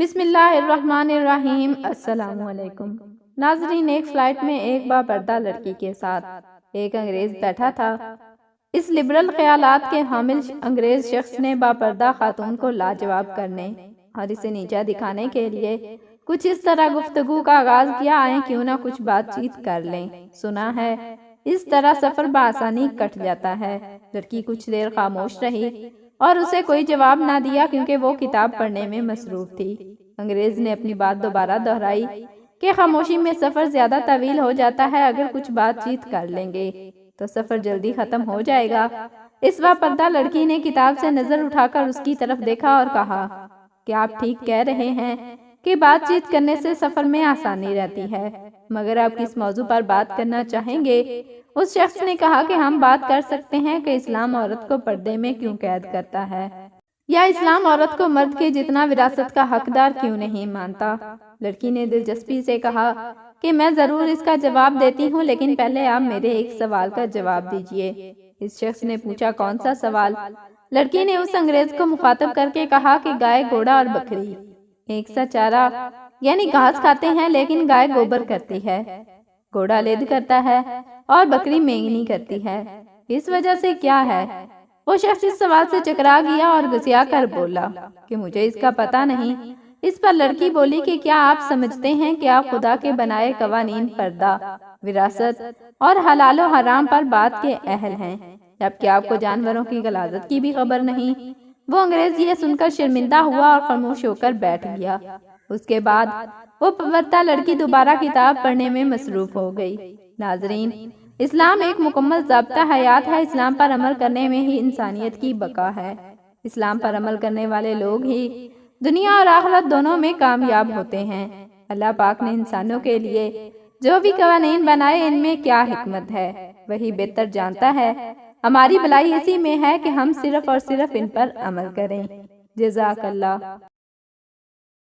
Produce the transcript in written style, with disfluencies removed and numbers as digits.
بسم اللہ الرحمن الرحیم۔ السلام علیکم ناظرین، ایک فلائٹ میں ایک باپردہ لڑکی کے ساتھ ایک انگریز بیٹھا تھا۔ اس لبرل خیالات کے حامل انگریز شخص نے باپردہ خاتون کو لاجواب کرنے اور اسے نیچا دکھانے کے لیے کچھ اس طرح گفتگو کا آغاز کیا، آئیں کیوں نہ کچھ بات چیت کر لیں۔ سنا ہے اس طرح سفر بآسانی کٹ جاتا ہے۔ لڑکی کچھ دیر خاموش رہی اور اسے کوئی جواب نہ دیا کیونکہ وہ کتاب پڑھنے میں مصروف تھی۔ انگریز نے اپنی بات دوبارہ دہرائی کہ خاموشی میں سفر زیادہ طویل ہو جاتا ہے، اگر کچھ بات چیت کر لیں گے تو سفر جلدی ختم ہو جائے گا۔ اس باپردہ لڑکی نے کتاب سے نظر اٹھا کر اس کی طرف دیکھا اور کہا کہ آپ ٹھیک کہہ رہے ہیں کہ بات چیت کرنے سے سفر میں آسانی رہتی ہے، مگر آپ کس موضوع پر بات کرنا چاہیں گے؟ اس شخص نے کہا کہ ہم بات کر سکتے ہیں کہ اسلام عورت کو پردے میں کیوں قید کرتا ہے، یا اسلام عورت کو مرد کے جتنا وراثت کا حقدار کیوں نہیں مانتا۔ لڑکی نے دلچسپی سے کہا کہ میں ضرور اس کا جواب دیتی ہوں، لیکن پہلے آپ میرے ایک سوال کا جواب دیجئے۔ اس شخص نے پوچھا، کون سا سوال؟ لڑکی نے اس انگریز کو مخاطب کر کے کہا کہ گائے، گھوڑا اور بکری ایک سا چارہ یعنی گھاس کھاتے ہیں، لیکن گائے گوبر کرتی ہے، گھوڑا لید کرتا ہے اور بکری مینگنی کرتی ہے، اس وجہ سے کیا ہے؟ وہ شخص اس سوال سے چکرا گیا اور گھسیا کر بولا کہ مجھے اس کا پتہ نہیں۔ اس پر لڑکی بولی کہ کیا آپ سمجھتے ہیں کہ آپ خدا کے بنائے قوانین، پردہ، وراثت اور حلال و حرام پر بات کے اہل ہیں، جبکہ آپ کو جانوروں کی غلاظت کی بھی خبر نہیں؟ وہ انگریز یہ سن کر شرمندہ ہوا اور خاموش ہو کر بیٹھ گیا۔ اس کے بعد وہ باپردہ لڑکی دوبارہ کتاب پڑھنے میں مصروف ہو گئی۔ ناظرین، اسلام ایک مکمل ضابطہ حیات ہے۔ اسلام پر عمل کرنے میں ہی انسانیت کی بقا ہے۔ اسلام پر عمل کرنے والے لوگ ہی دنیا اور آخرت دونوں میں کامیاب ہوتے ہیں۔ اللہ پاک نے انسانوں کے لیے جو بھی قوانین بنائے، ان میں کیا حکمت ہے، وہی بہتر جانتا ہے۔ ہماری بھلائی اسی میں ہے کہ ہم صرف اور صرف ان پر عمل کریں۔ جزاک اللہ۔